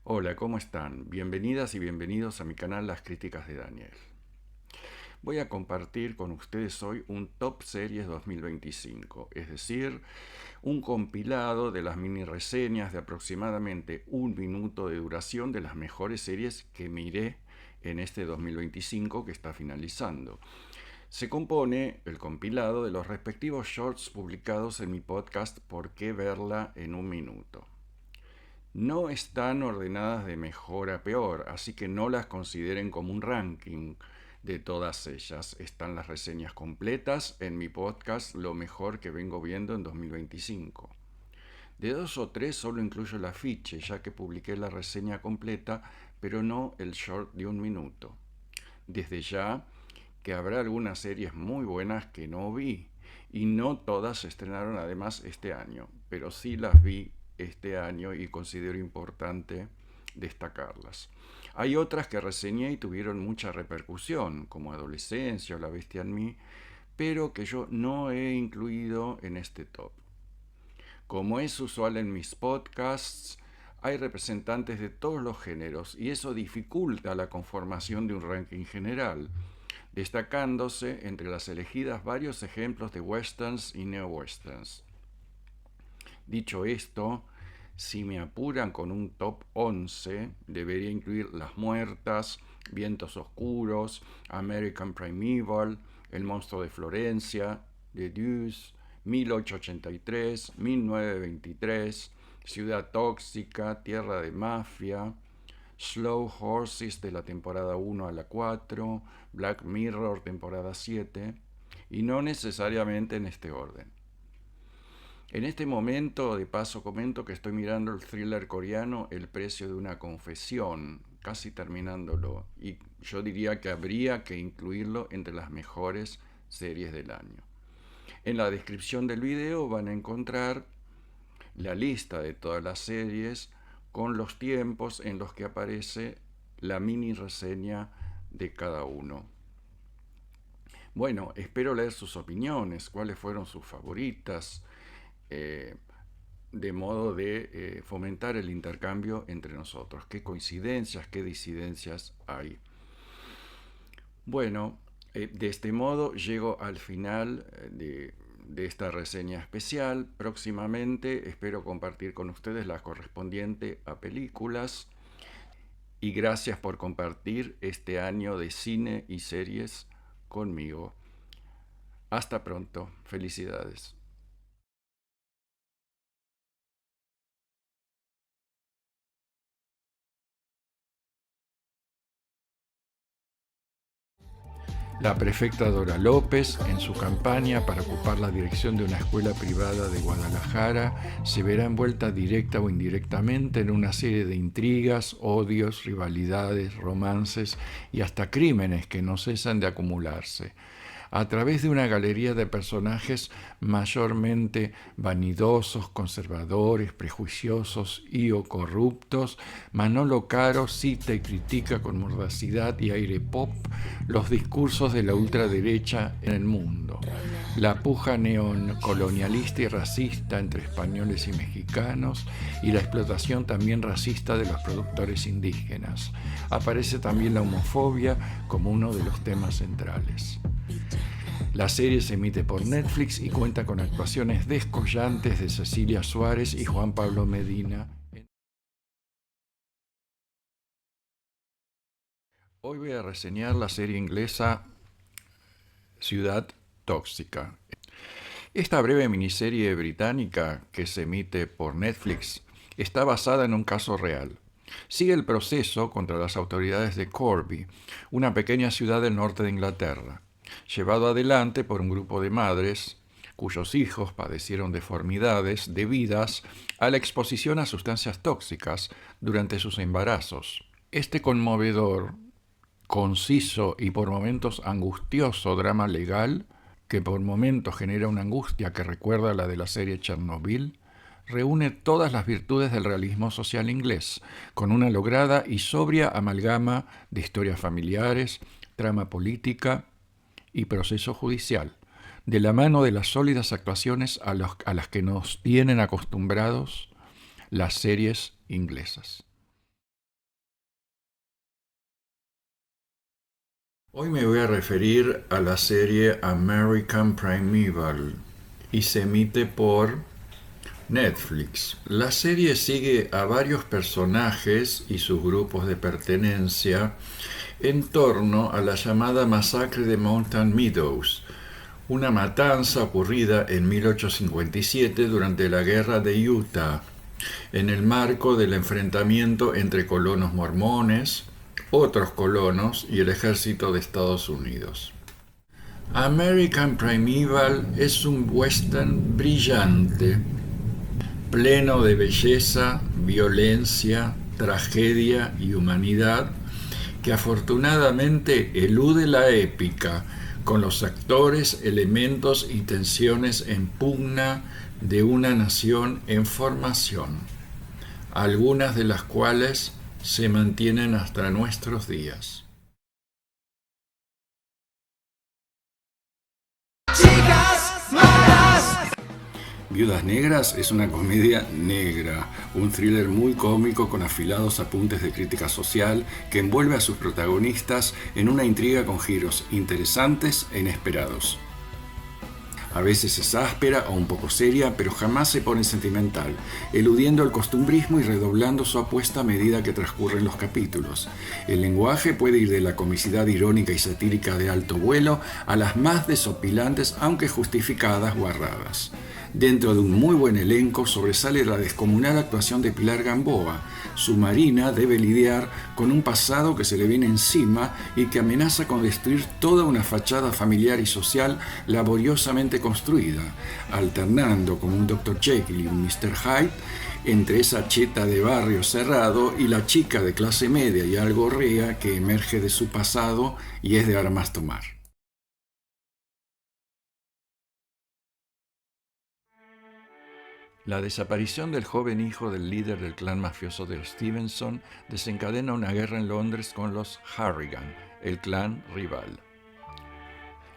Hola, ¿cómo están? Bienvenidas y bienvenidos a mi canal Las Críticas de Daniel. Voy a compartir con ustedes hoy un Top Series 2025, es decir, un compilado de las mini reseñas de aproximadamente un minuto de duración de las mejores series que miré en este 2025 que está finalizando. Se compone el compilado de los respectivos shorts publicados en mi podcast ¿Por qué verla en un minuto? No están ordenadas de mejor a peor, así que no las consideren como un ranking de todas ellas. Están las reseñas completas en mi podcast Lo mejor que vengo viendo en 2025. De dos o tres solo incluyo el afiche, ya que publiqué la reseña completa, pero no el short de un minuto. Desde ya que habrá algunas series muy buenas que no vi, y no todas se estrenaron además este año, pero sí las vi este año y considero importante destacarlas. Hay otras que reseñé y tuvieron mucha repercusión, como Adolescencia o La Bestia en mí, pero que yo no he incluido en este top. Como es usual en mis podcasts, hay representantes de todos los géneros y eso dificulta la conformación de un ranking general, destacándose entre las elegidas varios ejemplos de westerns y neo-westerns. Dicho esto, si me apuran con un top 11, debería incluir Las Muertas, Vientos Oscuros, American Primeval, El Monstruo de Florencia, The Deuce, 1883, 1923, Ciudad Tóxica, Tierra de Mafia, Slow Horses de la temporada 1 a la 4, Black Mirror temporada 7, y no necesariamente en este orden. En este momento, de paso, comento que estoy mirando el thriller coreano El precio de una confesión, casi terminándolo, y yo diría que habría que incluirlo entre las mejores series del año. En la descripción del video van a encontrar la lista de todas las series con los tiempos en los que aparece la mini reseña de cada uno. Bueno, espero leer sus opiniones, cuáles fueron sus favoritas, eh, de modo de fomentar el intercambio entre nosotros. ¿Qué coincidencias, qué disidencias hay? Bueno, de este modo llego al final de esta reseña especial. Próximamente espero compartir con ustedes la correspondiente a películas. Y gracias por compartir este año de cine y series conmigo. Hasta pronto. Felicidades. La prefecta Dora López, en su campaña para ocupar la dirección de una escuela privada de Guadalajara, se verá envuelta directa o indirectamente en una serie de intrigas, odios, rivalidades, romances y hasta crímenes que no cesan de acumularse a través de una galería de personajes mayormente vanidosos, conservadores, prejuiciosos y o corruptos. Manolo Caro cita y critica con mordacidad y aire pop los discursos de la ultraderecha en el mundo, la puja neocolonialista y racista entre españoles y mexicanos y la explotación también racista de los productores indígenas. Aparece también la homofobia como uno de los temas centrales. La serie se emite por Netflix y cuenta con actuaciones descollantes de Cecilia Suárez y Juan Pablo Medina. Hoy voy a reseñar la serie inglesa Ciudad Tóxica. Esta breve miniserie británica que se emite por Netflix está basada en un caso real. Sigue el proceso contra las autoridades de Corby, una pequeña ciudad del norte de Inglaterra, llevado adelante por un grupo de madres cuyos hijos padecieron deformidades debidas a la exposición a sustancias tóxicas durante sus embarazos. Este conmovedor, conciso y por momentos angustioso drama legal, que por momentos genera una angustia que recuerda a la de la serie Chernobyl, reúne todas las virtudes del realismo social inglés, con una lograda y sobria amalgama de historias familiares, trama política y proceso judicial, de la mano de las sólidas actuaciones a las que nos tienen acostumbrados las series inglesas. Hoy me voy a referir a la serie American Primeval y se emite por Netflix. La serie sigue a varios personajes y sus grupos de pertenencia en torno a la llamada masacre de Mountain Meadows, una matanza ocurrida en 1857 durante la guerra de Utah, en el marco del enfrentamiento entre colonos mormones, otros colonos y el ejército de Estados Unidos. American Primeval es un western brillante, pleno de belleza, violencia, tragedia y humanidad, que afortunadamente elude la épica con los actores, elementos y tensiones en pugna de una nación en formación, algunas de las cuales se mantienen hasta nuestros días. Chicas malas. Viudas Negras es una comedia negra, un thriller muy cómico con afilados apuntes de crítica social que envuelve a sus protagonistas en una intriga con giros interesantes e inesperados. A veces es áspera o un poco seria, pero jamás se pone sentimental, eludiendo el costumbrismo y redoblando su apuesta a medida que transcurren los capítulos. El lenguaje puede ir de la comicidad irónica y satírica de alto vuelo a las más desopilantes, aunque justificadas, guarradas. Dentro de un muy buen elenco sobresale la descomunal actuación de Pilar Gamboa. Su Marina debe lidiar con un pasado que se le viene encima y que amenaza con destruir toda una fachada familiar y social laboriosamente construida, alternando como un Dr. Jekyll y un Mr. Hyde entre esa cheta de barrio cerrado y la chica de clase media y algo rea que emerge de su pasado y es de armas tomar. La desaparición del joven hijo del líder del clan mafioso de Stevenson desencadena una guerra en Londres con los Harrigan, el clan rival.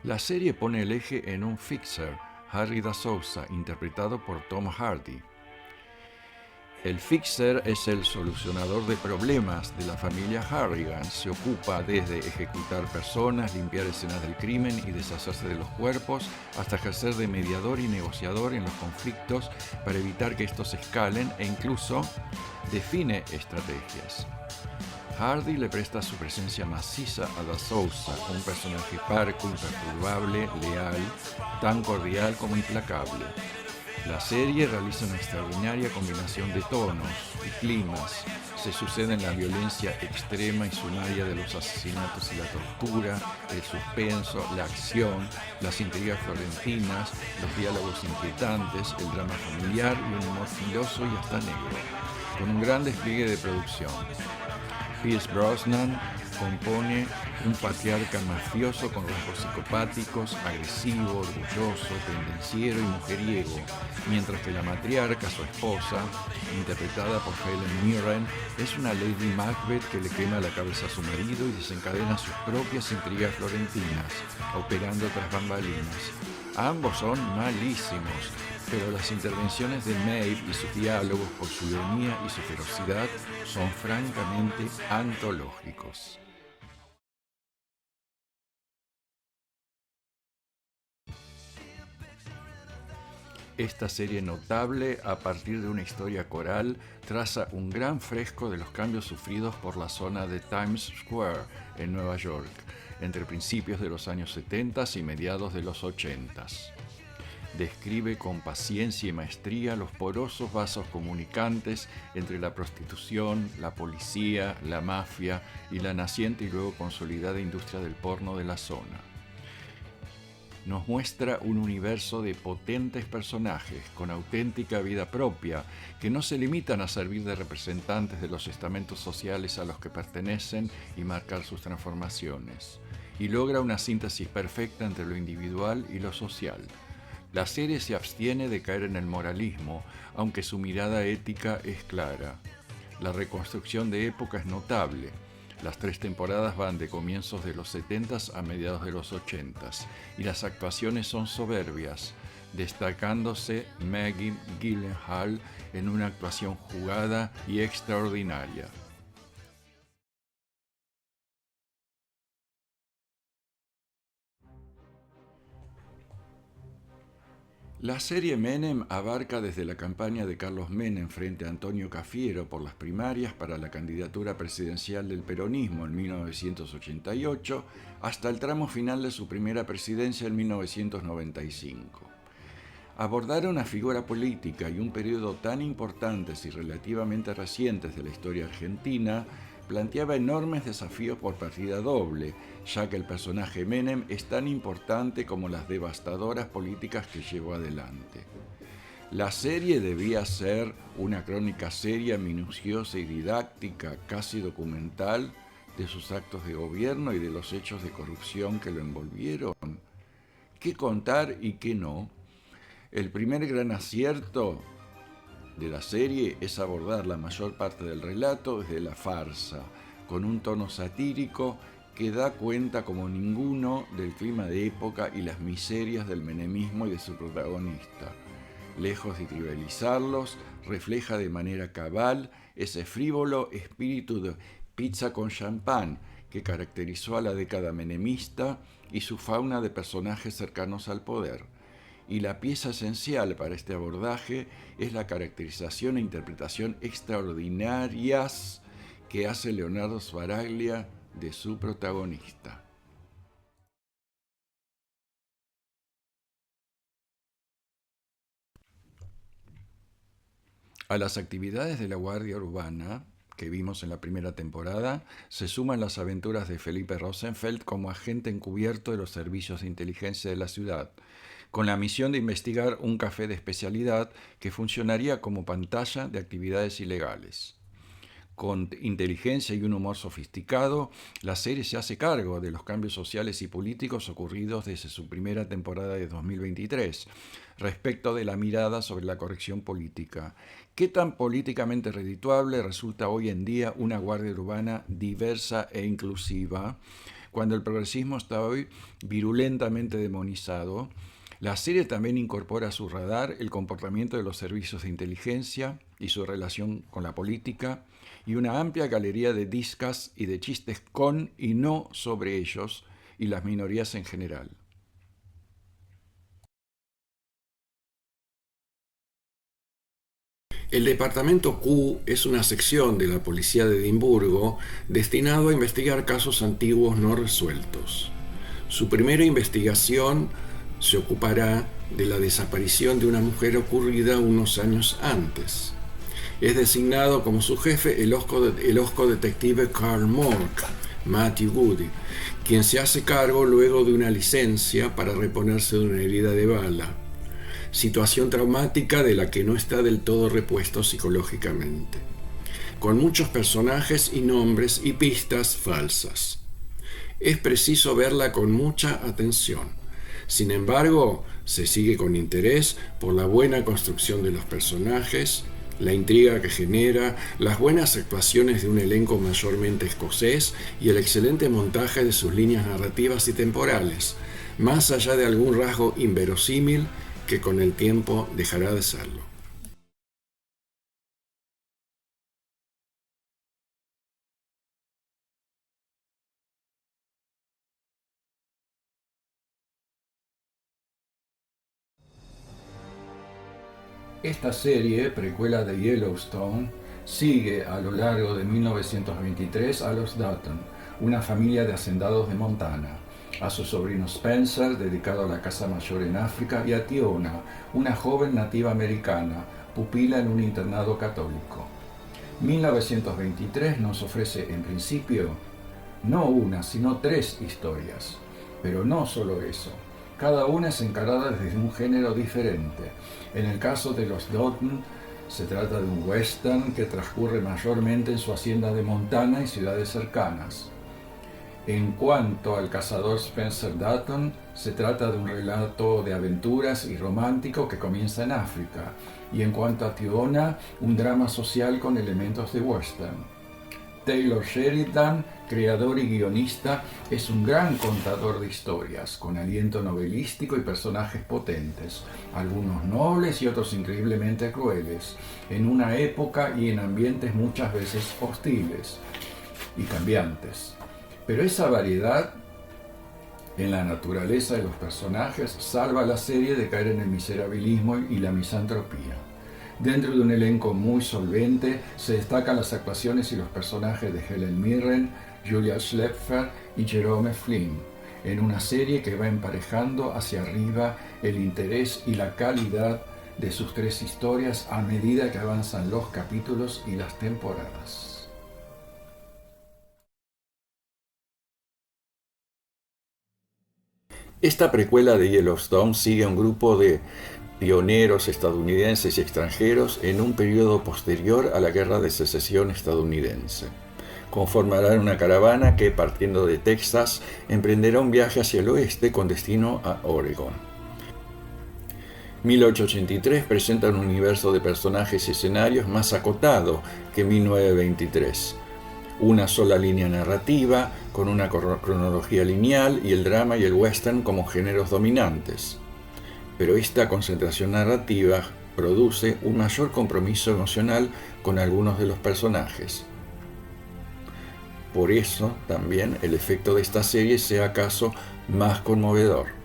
La serie pone el eje en un fixer, Harry da Souza, interpretado por Tom Hardy. El fixer es el solucionador de problemas de la familia Harrigan. Se ocupa desde ejecutar personas, limpiar escenas del crimen y deshacerse de los cuerpos, hasta ejercer de mediador y negociador en los conflictos para evitar que estos escalen e incluso define estrategias. Hardy le presta su presencia maciza a da Souza, un personaje parco, imperturbable, leal, tan cordial como implacable. La serie realiza una extraordinaria combinación de tonos y climas. Se suceden la violencia extrema y sumaria de los asesinatos y la tortura, el suspenso, la acción, las intrigas florentinas, los diálogos inquietantes, el drama familiar y un humor filoso y hasta negro, con un gran despliegue de producción. Pierce Brosnan compone un patriarca mafioso con rasgos psicopáticos, agresivo, orgulloso, tendenciero y mujeriego, mientras que la matriarca, su esposa, interpretada por Helen Mirren, es una Lady Macbeth que le quema la cabeza a su marido y desencadena sus propias intrigas florentinas, operando tras bambalinas. Ambos son malísimos, pero las intervenciones de Maeve y sus diálogos, por su ironía y su ferocidad, son francamente antológicos. Esta serie notable, a partir de una historia coral, traza un gran fresco de los cambios sufridos por la zona de Times Square en Nueva York, entre principios de los años 70 y mediados de los 80. Describe con paciencia y maestría los porosos vasos comunicantes entre la prostitución, la policía, la mafia y la naciente y luego consolidada industria del porno de la zona. Nos muestra un universo de potentes personajes con auténtica vida propia que no se limitan a servir de representantes de los estamentos sociales a los que pertenecen y marcar sus transformaciones, y logra una síntesis perfecta entre lo individual y lo social. La serie se abstiene de caer en el moralismo, aunque su mirada ética es clara. La reconstrucción de época es notable. Las 3 temporadas van de comienzos de los 70s a mediados de los 80s, y las actuaciones son soberbias, destacándose Maggie Gyllenhaal en una actuación jugada y extraordinaria. La serie Menem abarca desde la campaña de Carlos Menem frente a Antonio Cafiero por las primarias para la candidatura presidencial del peronismo en 1988 hasta el tramo final de su primera presidencia en 1995. Abordar una figura política y un periodo tan importantes y relativamente recientes de la historia argentina planteaba enormes desafíos por partida doble, ya que el personaje Menem es tan importante como las devastadoras políticas que llevó adelante. La serie debía ser una crónica seria, minuciosa y didáctica, casi documental, de sus actos de gobierno y de los hechos de corrupción que lo envolvieron. ¿Qué contar y qué no? El primer gran acierto de la serie es abordar la mayor parte del relato desde la farsa, con un tono satírico que da cuenta como ninguno del clima de época y las miserias del menemismo y de su protagonista. Lejos de trivializarlos, refleja de manera cabal ese frívolo espíritu de pizza con champán que caracterizó a la década menemista y su fauna de personajes cercanos al poder. Y la pieza esencial para este abordaje es la caracterización e interpretación extraordinarias que hace Leonardo Sbaraglia de su protagonista. A las actividades de la Guardia Urbana que vimos en la primera temporada, se suman las aventuras de Felipe Rosenfeld como agente encubierto de los servicios de inteligencia de la ciudad, con la misión de investigar un café de especialidad que funcionaría como pantalla de actividades ilegales. Con inteligencia y un humor sofisticado, la serie se hace cargo de los cambios sociales y políticos ocurridos desde su primera temporada de 2023, respecto de la mirada sobre la corrección política. ¿Qué tan políticamente redituable resulta hoy en día una guardia urbana diversa e inclusiva, cuando el progresismo está hoy virulentamente demonizado? La serie también incorpora a su radar el comportamiento de los servicios de inteligencia y su relación con la política, y una amplia galería de discas y de chistes con y no sobre ellos y las minorías en general. El Departamento Q es una sección de la Policía de Edimburgo destinado a investigar casos antiguos no resueltos. Su primera investigación se ocupará de la desaparición de una mujer ocurrida unos años antes. Es designado como su jefe el osco detective Carl Mork, Matthew Goody, quien se hace cargo luego de una licencia para reponerse de una herida de bala, situación traumática de la que no está del todo repuesto psicológicamente, con muchos personajes y nombres y pistas falsas. Es preciso verla con mucha atención. Sin embargo, se sigue con interés por la buena construcción de los personajes, la intriga que genera, las buenas actuaciones de un elenco mayormente escocés y el excelente montaje de sus líneas narrativas y temporales, más allá de algún rasgo inverosímil que con el tiempo dejará de serlo. Esta serie, precuela de Yellowstone, sigue a lo largo de 1923 a los Dutton, una familia de hacendados de Montana, a su sobrino Spencer, dedicado a la caza mayor en África, y a Tiona, una joven nativa americana, pupila en un internado católico. 1923 nos ofrece, en principio, no una, sino 3 historias. Pero no solo eso. Cada una es encarada desde un género diferente. En el caso de los Dutton, se trata de un western que transcurre mayormente en su hacienda de Montana y ciudades cercanas. En cuanto al cazador Spencer Dutton, se trata de un relato de aventuras y romántico que comienza en África. Y en cuanto a Tiona, un drama social con elementos de western. Taylor Sheridan, creador y guionista, es un gran contador de historias, con aliento novelístico y personajes potentes, algunos nobles y otros increíblemente crueles, en una época y en ambientes muchas veces hostiles y cambiantes. Pero esa variedad en la naturaleza de los personajes, salva a la serie de caer en el miserabilismo y la misantropía. Dentro de un elenco muy solvente, se destacan las actuaciones y los personajes de Helen Mirren, Julia Schlepfer y Jerome Flynn, en una serie que va emparejando hacia arriba el interés y la calidad de sus tres historias a medida que avanzan los capítulos y las temporadas. Esta precuela de Yellowstone sigue a un grupo de pioneros estadounidenses y extranjeros en un periodo posterior a la Guerra de Secesión estadounidense. Conformarán una caravana que, partiendo de Texas, emprenderá un viaje hacia el oeste con destino a Oregón. 1883 presenta un universo de personajes y escenarios más acotado que 1923. Una sola línea narrativa, con una cronología lineal y el drama y el western como géneros dominantes. Pero esta concentración narrativa produce un mayor compromiso emocional con algunos de los personajes. Por eso también el efecto de esta serie sea acaso más conmovedor.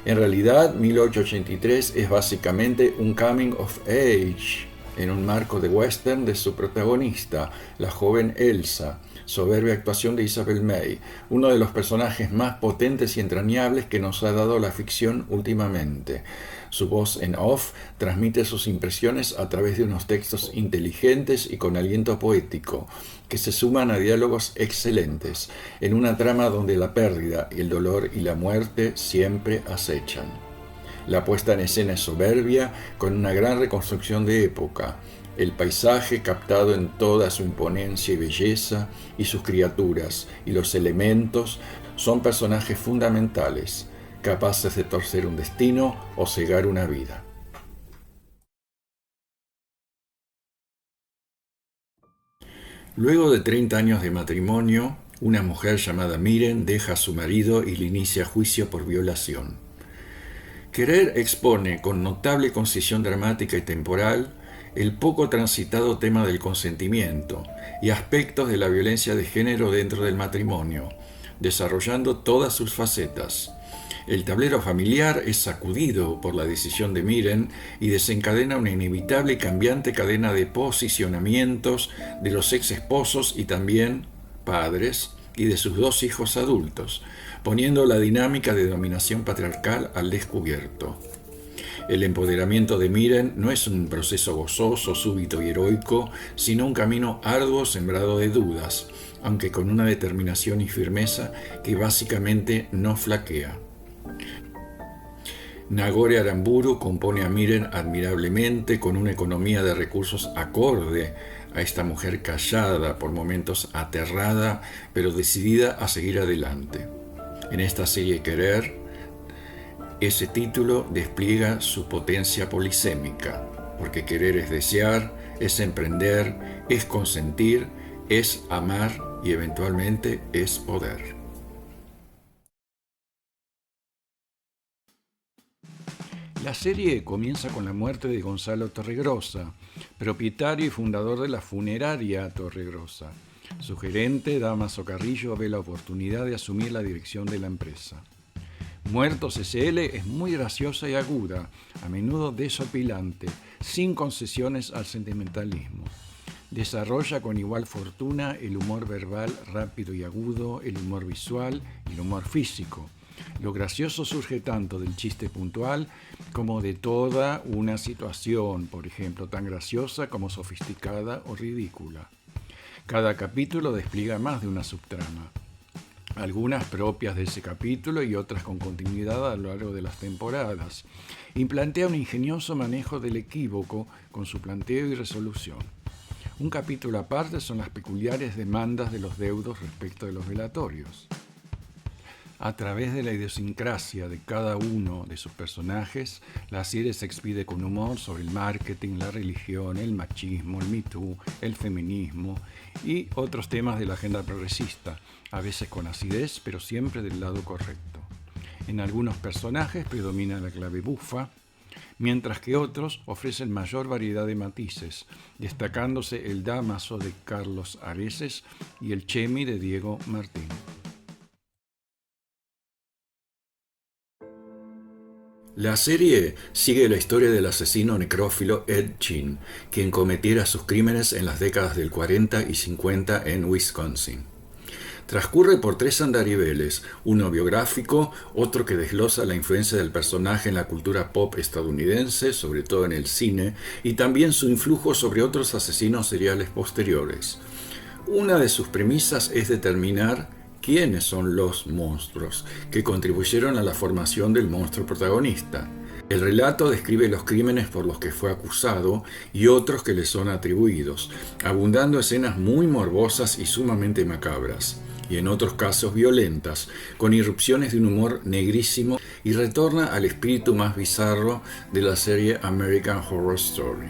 En realidad, 1883 es básicamente un coming of age en un marco de western de su protagonista, la joven Elsa, soberbia actuación de Isabel May, uno de los personajes más potentes y entrañables que nos ha dado la ficción últimamente. Su voz en off transmite sus impresiones a través de unos textos inteligentes y con aliento poético, que se suman a diálogos excelentes, en una trama donde la pérdida, el dolor y la muerte siempre acechan. La puesta en escena es soberbia, con una gran reconstrucción de época. El paisaje captado en toda su imponencia y belleza, y sus criaturas y los elementos son personajes fundamentales, capaces de torcer un destino o cegar una vida. Luego de 30 años de matrimonio, una mujer llamada Mirren deja a su marido y le inicia juicio por violación. Querer expone con notable concisión dramática y temporal el poco transitado tema del consentimiento y aspectos de la violencia de género dentro del matrimonio, desarrollando todas sus facetas. El tablero familiar es sacudido por la decisión de Mirren y desencadena una inevitable y cambiante cadena de posicionamientos de los ex esposos y también padres y de sus dos hijos adultos, poniendo la dinámica de dominación patriarcal al descubierto. El empoderamiento de Mirren no es un proceso gozoso, súbito y heroico, sino un camino arduo sembrado de dudas, aunque con una determinación y firmeza que básicamente no flaquea. Nagore Aramburu compone a Mirren admirablemente, con una economía de recursos acorde a esta mujer callada, por momentos aterrada, pero decidida a seguir adelante. En esta serie Querer, ese título despliega su potencia polisémica, porque querer es desear, es emprender, es consentir, es amar y eventualmente es poder. La serie comienza con la muerte de Gonzalo Torregrosa, propietario y fundador de la funeraria Torregrosa. Su gerente, Dámaso Carrillo, ve la oportunidad de asumir la dirección de la empresa. Muertos S.L. es muy graciosa y aguda, a menudo desopilante, sin concesiones al sentimentalismo. Desarrolla con igual fortuna el humor verbal rápido y agudo, el humor visual y el humor físico. Lo gracioso surge tanto del chiste puntual como de toda una situación, por ejemplo, tan graciosa como sofisticada o ridícula. Cada capítulo despliega más de una subtrama, algunas propias de ese capítulo y otras con continuidad a lo largo de las temporadas, y plantea un ingenioso manejo del equívoco con su planteo y resolución. Un capítulo aparte son las peculiares demandas de los deudos respecto de los velatorios. A través de la idiosincrasia de cada uno de sus personajes, la serie se expide con humor sobre el marketing, la religión, el machismo, el Me Too, el feminismo y otros temas de la agenda progresista, a veces con acidez, pero siempre del lado correcto. En algunos personajes predomina la clave bufa, mientras que otros ofrecen mayor variedad de matices, destacándose el Dámaso de Carlos Areces y el Chemi de Diego Martín. La serie sigue la historia del asesino necrófilo Ed Gein, quien cometiera sus crímenes en las décadas del 40 y 50 en Wisconsin. Transcurre por 3 andariveles, uno biográfico, otro que desglosa la influencia del personaje en la cultura pop estadounidense, sobre todo en el cine, y también su influjo sobre otros asesinos seriales posteriores. Una de sus premisas es determinar quiénes son los monstruos que contribuyeron a la formación del monstruo protagonista. El relato describe los crímenes por los que fue acusado y otros que le son atribuidos, abundando escenas muy morbosas y sumamente macabras, y en otros casos violentas, con irrupciones de un humor negrísimo, y retorna al espíritu más bizarro de la serie American Horror Story.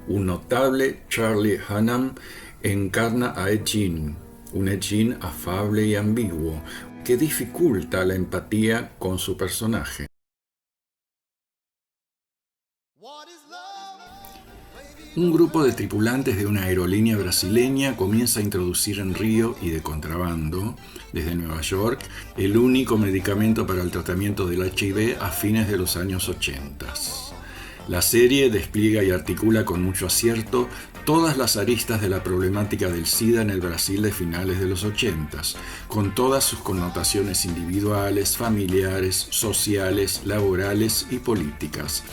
Un notable Charlie Hunnam encarna a Ed Gein, un Ed Gein afable y ambiguo, que dificulta la empatía con su personaje. Un grupo de tripulantes de una aerolínea brasileña comienza a introducir en Río y de contrabando, desde Nueva York, el único medicamento para el tratamiento del HIV a fines de los años 80. La serie despliega y articula con mucho acierto todas las aristas de la problemática del SIDA en el Brasil de finales de los 80, con todas sus connotaciones individuales, familiares, sociales, laborales y políticas.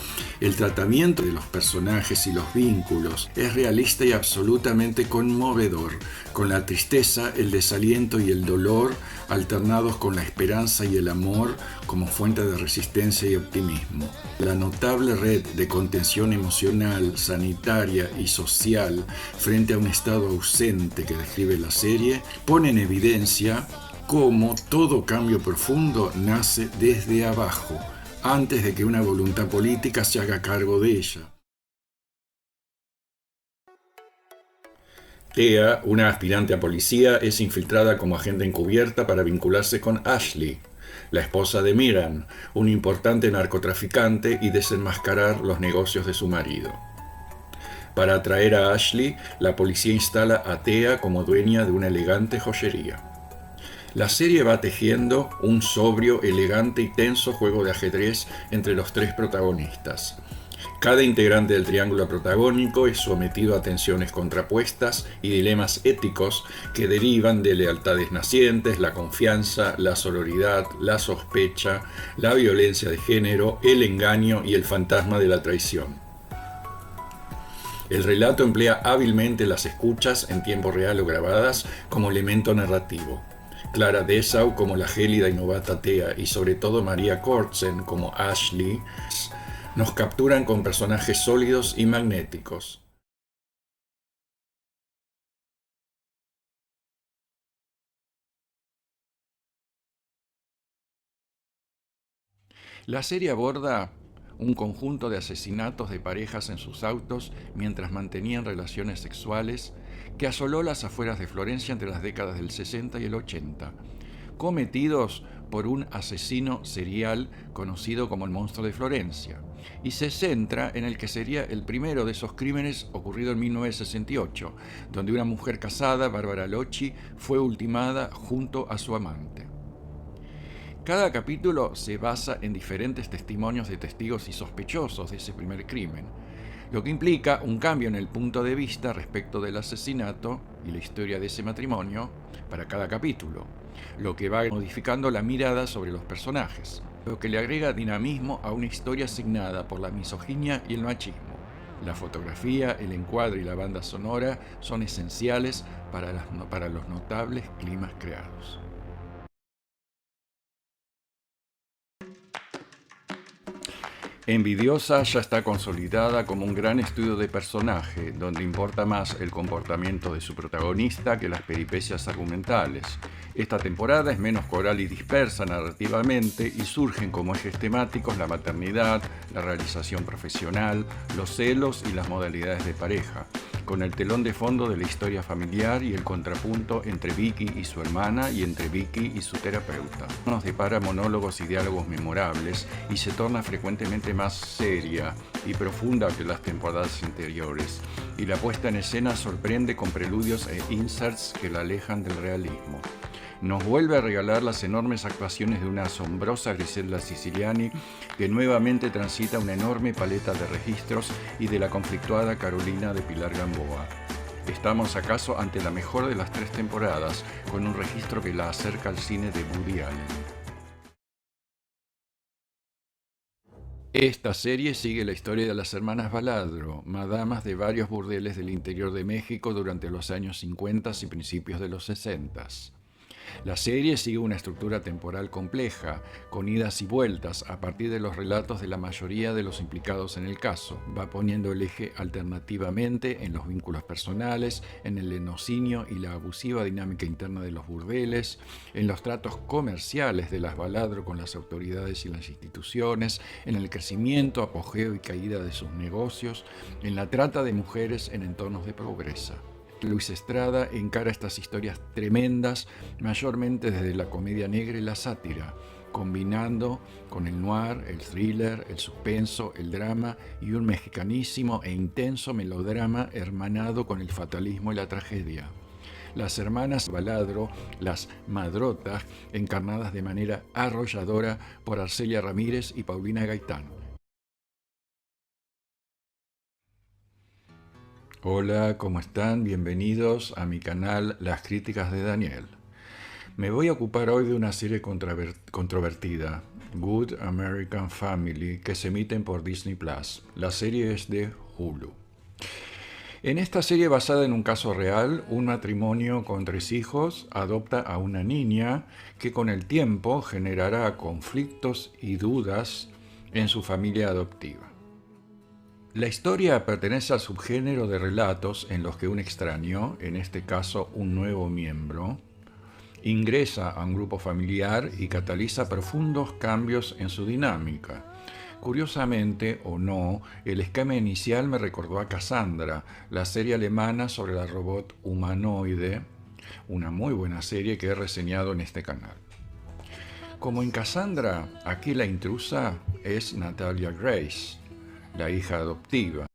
El tratamiento de los personajes y los vínculos es realista y absolutamente conmovedor, con la tristeza, el desaliento y el dolor alternados con la esperanza y el amor como fuente de resistencia y optimismo. La notable red de contención emocional, sanitaria y social frente a un estado ausente que describe la serie pone en evidencia cómo todo cambio profundo nace desde abajo, antes de que una voluntad política se haga cargo de ella. Thea, una aspirante a policía, es infiltrada como agente encubierta para vincularse con Ashley, la esposa de Miran, un importante narcotraficante, y desenmascarar los negocios de su marido. Para atraer a Ashley, la policía instala a Thea como dueña de una elegante joyería. La serie va tejiendo un sobrio, elegante y tenso juego de ajedrez entre los 3 protagonistas. Cada integrante del triángulo protagónico es sometido a tensiones contrapuestas y dilemas éticos que derivan de lealtades nacientes, la confianza, la sororidad, la sospecha, la violencia de género, el engaño y el fantasma de la traición. El relato emplea hábilmente las escuchas en tiempo real o grabadas como elemento narrativo. Clara Dessau como la gélida y novata Thea y sobre todo Maria Kortzen como Ashley nos capturan con personajes sólidos y magnéticos. La serie aborda un conjunto de asesinatos de parejas en sus autos mientras mantenían relaciones sexuales que asoló las afueras de Florencia entre las décadas del 60 y el 80, cometidos por un asesino serial conocido como el Monstruo de Florencia, y se centra en el que sería el primero de esos crímenes ocurrido en 1968, donde una mujer casada, Bárbara Locci, fue ultimada junto a su amante. Cada capítulo se basa en diferentes testimonios de testigos y sospechosos de ese primer crimen, lo que implica un cambio en el punto de vista respecto del asesinato y la historia de ese matrimonio para cada capítulo, lo que va modificando la mirada sobre los personajes, lo que le agrega dinamismo a una historia asignada por la misoginia y el machismo. La fotografía, el encuadre y la banda sonora son esenciales para los notables climas creados. Envidiosa ya está consolidada como un gran estudio de personaje, donde importa más el comportamiento de su protagonista que las peripecias argumentales. Esta temporada es menos coral y dispersa narrativamente y surgen como ejes temáticos la maternidad, la realización profesional, los celos y las modalidades de pareja, con el telón de fondo de la historia familiar y el contrapunto entre Vicky y su hermana y entre Vicky y su terapeuta. Nos depara monólogos y diálogos memorables y se torna frecuentemente más seria y profunda que las temporadas anteriores, y la puesta en escena sorprende con preludios e inserts que la alejan del realismo. nos vuelve a regalar las enormes actuaciones de una asombrosa Griselda Siciliani, que nuevamente transita una enorme paleta de registros, y de la conflictuada Carolina de Pilar Gamboa. ¿Estamos acaso ante la mejor de las 3 temporadas, con un registro que la acerca al cine de Woody Allen? Esta serie sigue la historia de las hermanas Baladro, madamas de varios burdeles del interior de México durante los años 50 y principios de los 60. La serie sigue una estructura temporal compleja, con idas y vueltas a partir de los relatos de la mayoría de los implicados en el caso. Va poniendo el eje alternativamente en los vínculos personales, en el lenocinio y la abusiva dinámica interna de los burdeles, en los tratos comerciales de las Baladro con las autoridades y las instituciones, en el crecimiento, apogeo y caída de sus negocios, en la trata de mujeres en entornos de pobreza. Luis Estrada encara estas historias tremendas mayormente desde la comedia negra y la sátira, combinando con el noir, el thriller, el suspenso, el drama y un mexicanísimo e intenso melodrama hermanado con el fatalismo y la tragedia. Las hermanas Baladro, las Madrotas, encarnadas de manera arrolladora por Arcelia Ramírez y Paulina Gaitán. Hola, ¿cómo están? Bienvenidos a mi canal Las Críticas de Daniel. Me voy a ocupar hoy de una serie controvertida, Good American Family, que se emiten por Disney+. La serie es de Hulu. En esta serie, basada en un caso real, un matrimonio con 3 hijos adopta a una niña que con el tiempo generará conflictos y dudas en su familia adoptiva. La historia pertenece al subgénero de relatos en los que un extraño, en este caso un nuevo miembro, ingresa a un grupo familiar y cataliza profundos cambios en su dinámica. Curiosamente o no, el esquema inicial me recordó a Cassandra, la serie alemana sobre la robot humanoide, una muy buena serie que he reseñado en este canal. Como en Cassandra, aquí la intrusa es Natalia Grace, la hija adoptiva.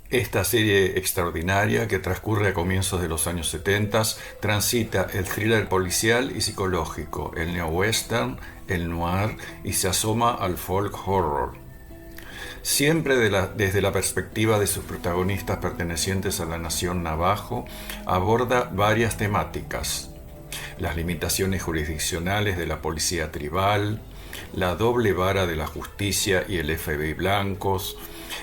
Esta serie extraordinaria, que transcurre a comienzos de los años 70, transita el thriller policial y psicológico, el neo-western, el noir y se asoma al folk horror. Siempre desde la perspectiva de sus protagonistas pertenecientes a la nación navajo, aborda varias temáticas: las limitaciones jurisdiccionales de la policía tribal, la doble vara de la justicia y el FBI blancos,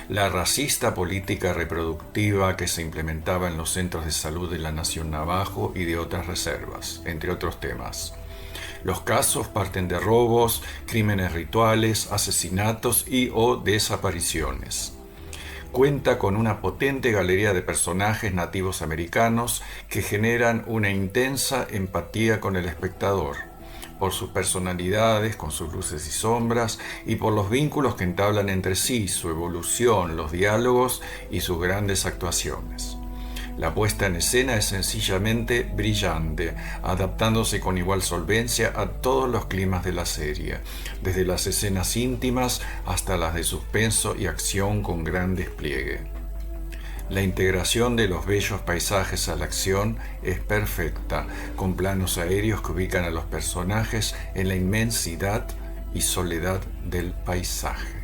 la racista política reproductiva que se implementaba en los centros de salud de la nación navajo y de otras reservas, entre otros temas. Los casos parten de robos, crímenes rituales, asesinatos o desapariciones. Cuenta con una potente galería de personajes nativos americanos que generan una intensa empatía con el espectador, por sus personalidades, con sus luces y sombras, y por los vínculos que entablan entre sí, su evolución, los diálogos y sus grandes actuaciones. La puesta en escena es sencillamente brillante, adaptándose con igual solvencia a todos los climas de la serie, desde las escenas íntimas hasta las de suspenso y acción con gran despliegue. La integración de los bellos paisajes a la acción es perfecta, con planos aéreos que ubican a los personajes en la inmensidad y soledad del paisaje.